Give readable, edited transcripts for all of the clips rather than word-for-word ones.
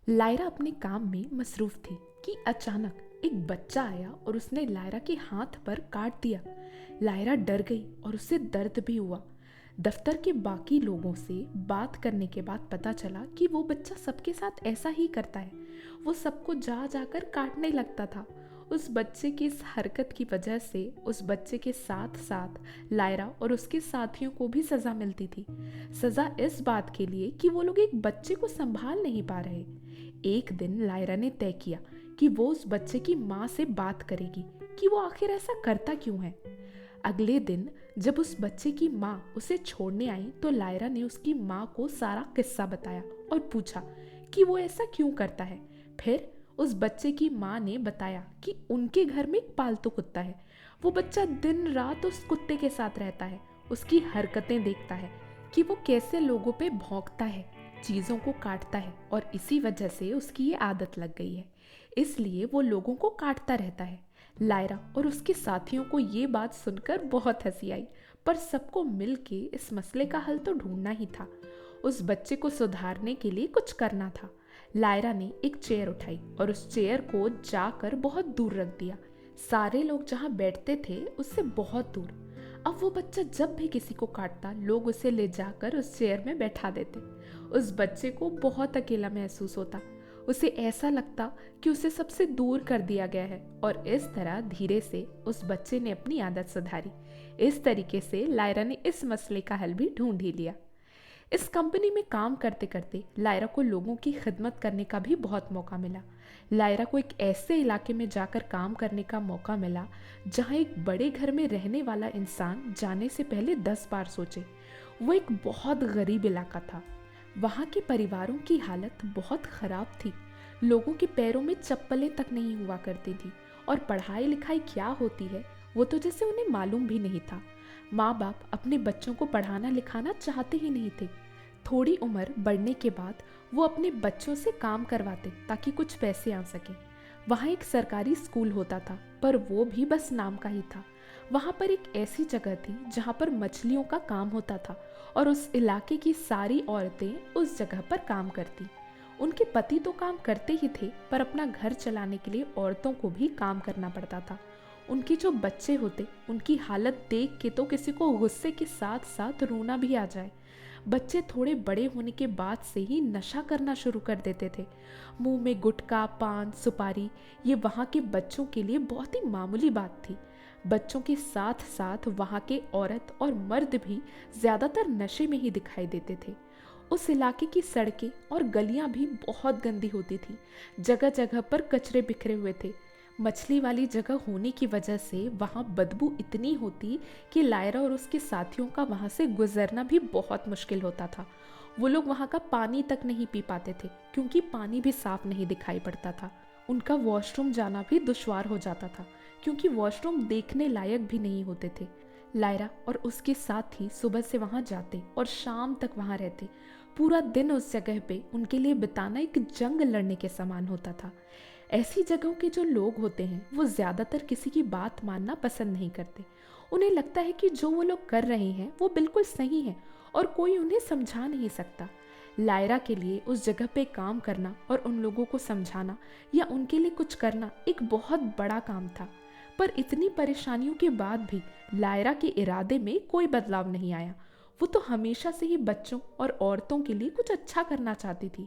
Lyra अपने काम में मसरूफ थी कि अचानक एक बच्चा आया और उसने लायरा के हाथ पर काट दिया। लायरा डर गई और उसे दर्द भी हुआ। दफ्तर के बाकी लोगों से बात करने के बाद पता चला कि वो बच्चा सबके साथ ऐसा ही करता है। वो सबको जा जाकर काटने लगता था। उस बच्चे की इस हरकत की वजह से उस बच्चे के साथ साथ लायरा और उसके साथियों को भी सज़ा मिलती थी। सज़ा इस बात के लिए कि वो लोग एक बच्चे को संभाल नहीं पा रहे। एक दिन लायरा ने तय किया कि वो उस बच्चे की माँ से बात करेगी कि वो आखिर ऐसा करता क्यों है। अगले दिन जब उस बच्चे की माँ उसे छोड़ने आई तो लायरा ने उसकी माँ को सारा किस्सा बताया और पूछा कि वो ऐसा क्यों करता है। फिर उस बच्चे की माँ ने बताया कि उनके घर में एक पालतू कुत्ता है। वो बच्चा दिन रात उस कुत्ते के साथ रहता है, उसकी हरकतें देखता है कि वो कैसे लोगों पे भौंकता है, चीज़ों को काटता है और इसी वजह से उसकी ये आदत लग गई है। इसलिए वो लोगों को काटता रहता है। लायरा और उसके साथियों को ये बात सुनकर बहुत हंसी आई, पर सबको मिल के इस मसले का हल तो ढूंढना ही था। उस बच्चे को सुधारने के लिए कुछ करना था। लायरा ने एक चेयर उठाई और उस चेयर को जाकर बहुत दूर रख दिया, सारे लोग जहाँ बैठते थे उससे बहुत दूर। अब वो बच्चा जब भी किसी को काटता लोग उसे ले जाकर उस चेयर में बैठा देते। उस बच्चे को बहुत अकेला महसूस होता। उसे ऐसा लगता कि उसे सबसे दूर कर दिया गया है और इस तरह धीरे से उस बच्चे ने अपनी आदत सुधारी। इस तरीके से लायरा ने इस मसले का हल भी ढूंढ ही लिया। इस कंपनी में काम करते करते लायरा को लोगों की खिदमत करने का भी बहुत मौका मिला। लायरा को एक ऐसे इलाके में जाकर काम करने का मौका मिला जहां एक बड़े घर में रहने वाला इंसान जाने से पहले 10 बार सोचे। वो एक बहुत गरीब इलाका था। वहाँ के परिवारों की हालत बहुत खराब थी। लोगों के पैरों में चप्पलें तक नहीं हुआ करती थी और पढ़ाई लिखाई क्या होती है वो तो जैसे उन्हें मालूम भी नहीं था। माँ बाप अपने बच्चों को पढ़ाना लिखाना चाहते ही नहीं थे। थोड़ी उम्र बढ़ने के बाद वो अपने बच्चों से काम करवाते ताकि कुछ पैसे आ सके। वहाँ एक सरकारी स्कूल होता था पर वो भी बस नाम का ही था। वहाँ पर एक ऐसी जगह थी जहाँ पर मछलियों का काम होता था और उस इलाके की सारी औरतें उस जगह पर काम करती। उनके पति तो काम करते ही थे पर अपना घर चलाने के लिए औरतों को भी काम करना पड़ता था। उनके जो बच्चे होते उनकी हालत देख के तो किसी को गुस्से के साथ साथ रोना भी आ जाए। बच्चे थोड़े बड़े होने के बाद से ही नशा करना शुरू कर देते थे। मुंह में गुटखा, पान, सुपारी, ये वहाँ के बच्चों के लिए बहुत ही मामूली बात थी। बच्चों के साथ साथ वहाँ के औरत और मर्द भी ज़्यादातर नशे में ही दिखाई देते थे। उस इलाके की सड़कें और गलियां भी बहुत गंदी होती थी। जगह जगह पर कचरे बिखरे हुए थे। मछली वाली जगह होने की वजह से वहाँ बदबू इतनी होती कि लायरा और उसके साथियों का वहाँ से गुजरना भी बहुत मुश्किल होता था। वो लोग वहाँ का पानी तक नहीं पी पाते थे क्योंकि पानी भी साफ नहीं दिखाई पड़ता था। उनका वॉशरूम जाना भी दुश्वार हो जाता था क्योंकि वॉशरूम देखने लायक भी नहीं होते थे। लायरा और उसके साथी सुबह से वहाँ जाते और शाम तक वहाँ रहते। पूरा दिन उस जगह पे उनके लिए बिताना एक जंग लड़ने के समान होता था। ऐसी जगहों के जो लोग होते हैं वो ज़्यादातर किसी की बात मानना पसंद नहीं करते। उन्हें लगता है कि जो वो लोग कर रहे हैं वो बिल्कुल सही है और कोई उन्हें समझा नहीं सकता। लायरा के लिए उस जगह पे काम करना और उन लोगों को समझाना या उनके लिए कुछ करना एक बहुत बड़ा काम था। पर इतनी परेशानियों के बाद भी लायरा के इरादे में कोई बदलाव नहीं आया। वो तो हमेशा से ही बच्चों और औरतों के लिए कुछ अच्छा करना चाहती थी।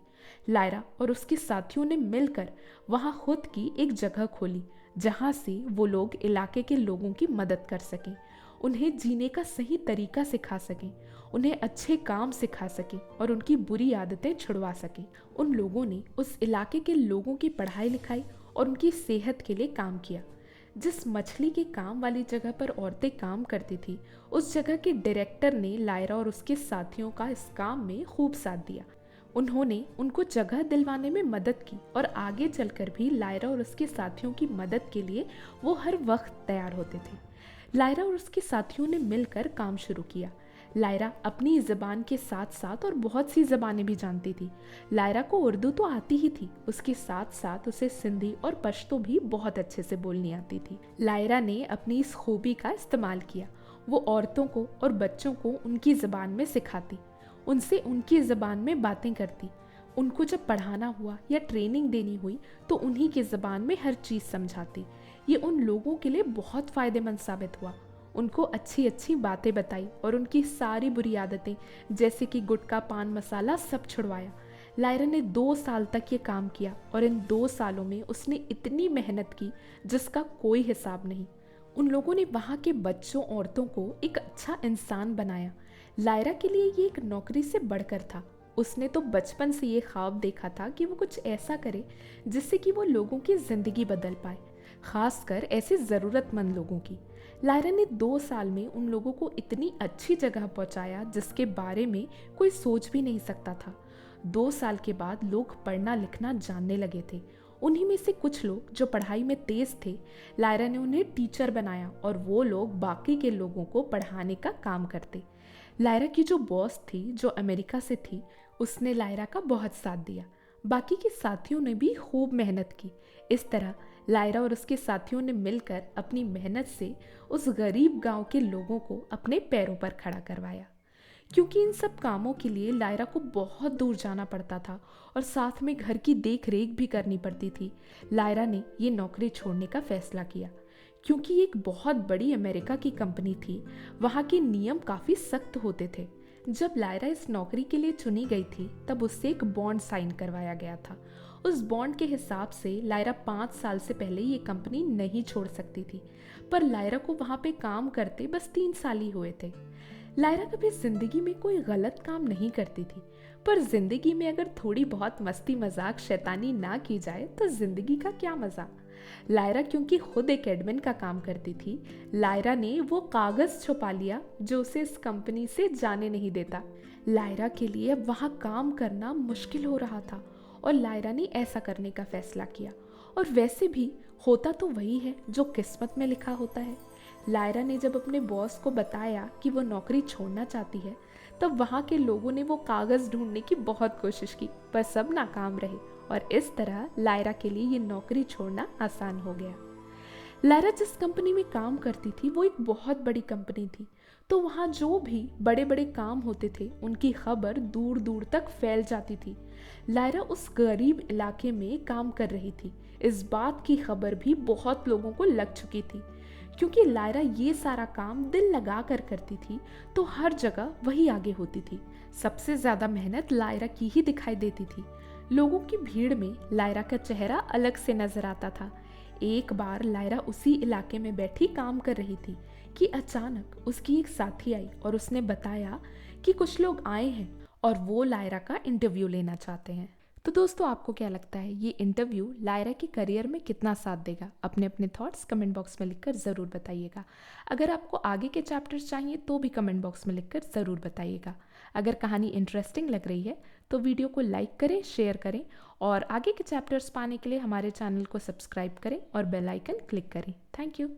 लायरा और उसके साथियों ने मिलकर वहाँ खुद की एक जगह खोली जहाँ से वो लोग इलाके के लोगों की मदद कर सकें, उन्हें जीने का सही तरीका सिखा सकें, उन्हें अच्छे काम सिखा सकें और उनकी बुरी आदतें छुड़वा सकें। उन लोगों ने उस इलाके के लोगों की पढ़ाई लिखाई और उनकी सेहत के लिए काम किया। जिस मछली के काम वाली जगह पर औरतें काम करती थी उस जगह के डायरेक्टर ने लायरा और उसके साथियों का इस काम में खूब साथ दिया। उन्होंने उनको जगह दिलवाने में मदद की और आगे चलकर भी लायरा और उसके साथियों की मदद के लिए वो हर वक्त तैयार होते थे। लायरा और उसके साथियों ने मिलकर काम शुरू किया। लायरा अपनी ज़बान के साथ साथ और बहुत सी ज़बानें भी जानती थी। लायरा को उर्दू तो आती ही थी, उसके साथ साथ उसे सिंधी और पश्तो भी बहुत अच्छे से बोलनी आती थी। लायरा ने अपनी इस खूबी का इस्तेमाल किया। वो औरतों को और बच्चों को उनकी ज़बान में सिखाती, उनसे उनकी ज़बान में बातें करती, उनको जब पढ़ाना हुआ या ट्रेनिंग देनी हुई तो उन्हीं की ज़बान में हर चीज़ समझाती। ये उन लोगों के लिए बहुत फ़ायदेमंद साबित हुआ। उनको अच्छी अच्छी बातें बताई और उनकी सारी बुरी आदतें जैसे कि गुटखा, पान मसाला सब छुड़वाया। लायरा ने 2 साल तक ये काम किया और इन 2 सालों में उसने इतनी मेहनत की जिसका कोई हिसाब नहीं। उन लोगों ने वहाँ के बच्चों, औरतों को एक अच्छा इंसान बनाया। लायरा के लिए ये एक नौकरी से बढ़कर था। उसने तो बचपन से ये ख्वाब देखा था कि वो कुछ ऐसा करे जिससे कि वो लोगों की ज़िंदगी बदल पाए, खासकर ऐसे ज़रूरतमंद लोगों की। लायरा ने 2 साल में उन लोगों को इतनी अच्छी जगह पहुंचाया जिसके बारे में कोई सोच भी नहीं सकता था। 2 साल के बाद लोग पढ़ना लिखना जानने लगे थे। उन्हीं में से कुछ लोग जो पढ़ाई में तेज थे, लायरा ने उन्हें टीचर बनाया और वो लोग बाकी के लोगों को पढ़ाने का काम करते। लायरा की जो बॉस थी, जो अमेरिका से थी, उसने लायरा का बहुत साथ दिया। बाकी के साथियों ने भी खूब मेहनत की। इस तरह लायरा और उसके साथियों ने मिलकर अपनी मेहनत से उस गरीब गांव के लोगों को अपने पैरों पर खड़ा करवाया। क्योंकि इन सब कामों के लिए लायरा को बहुत दूर जाना पड़ता था और साथ में घर की देख रेख भी करनी पड़ती थी, लायरा ने ये नौकरी छोड़ने का फैसला किया। क्योंकि ये एक बहुत बड़ी अमेरिका की कंपनी थी, वहाँ के नियम काफ़ी सख्त होते थे। जब लायरा इस नौकरी के लिए चुनी गई थी तब उससे एक बॉन्ड साइन करवाया गया था। उस बॉन्ड के हिसाब से लायरा 5 साल से पहले ये कंपनी नहीं छोड़ सकती थी, पर लायरा को वहाँ पे काम करते बस 3 साल ही हुए थे। लायरा कभी जिंदगी में कोई गलत काम नहीं करती थी, पर जिंदगी में अगर थोड़ी बहुत मस्ती मजाक शैतानी ना की जाए तो जिंदगी का क्या मजा। लायरा क्योंकि खुद एक एडमिन का काम करती थी, लायरा ने वो कागज छुपा लिया जो उसे इस कंपनी से जाने नहीं देता। लायरा के लिए अब वहाँ काम करना मुश्किल हो रहा था और लायरा ने ऐसा करने का फैसला किया। और वैसे भी होता तो वही है जो किस्मत में लिखा होता है। लायरा ने जब अपने बॉस को बताया कि वो नौकरी छोड़ना चाहती है, तब वहाँ के लोगों ने वो कागज़ ढूंढने की बहुत कोशिश की, पर सब नाकाम रहे और इस तरह लायरा के लिए ये नौकरी छोड़ना आसान हो गया। लायरा जिस कंपनी में काम करती थी वो एक बहुत बड़ी कंपनी थी, तो वहाँ जो भी बड़े बड़े काम होते थे उनकी खबर दूर दूर तक फैल जाती थी। लायरा उस गरीब इलाके में काम कर रही थी, इस बात की खबर भी बहुत लोगों को लग चुकी थी। क्योंकि लायरा ये सारा काम दिल लगा कर करती थी तो हर जगह वही आगे होती थी। सबसे ज़्यादा मेहनत लायरा की ही दिखाई देती थी। लोगों की भीड़ में लायरा का चेहरा अलग से नजर आता था। एक बार लायरा उसी इलाके में बैठी काम कर रही थी कि अचानक उसकी एक साथी आई और उसने बताया कि कुछ लोग आए हैं और वो लायरा का इंटरव्यू लेना चाहते हैं। तो दोस्तों, आपको क्या लगता है ये इंटरव्यू लायरा के करियर में कितना साथ देगा? अपने अपने थॉट्स कमेंट बॉक्स में लिखकर ज़रूर बताइएगा। अगर आपको आगे के चैप्टर्स चाहिए तो भी कमेंट बॉक्स में लिखकर ज़रूर बताइएगा। अगर कहानी इंटरेस्टिंग लग रही है तो वीडियो को लाइक करें, शेयर करें और आगे के चैप्टर्स पाने के लिए हमारे चैनल को सब्सक्राइब करें और बेल आइकन क्लिक करें। Thank you.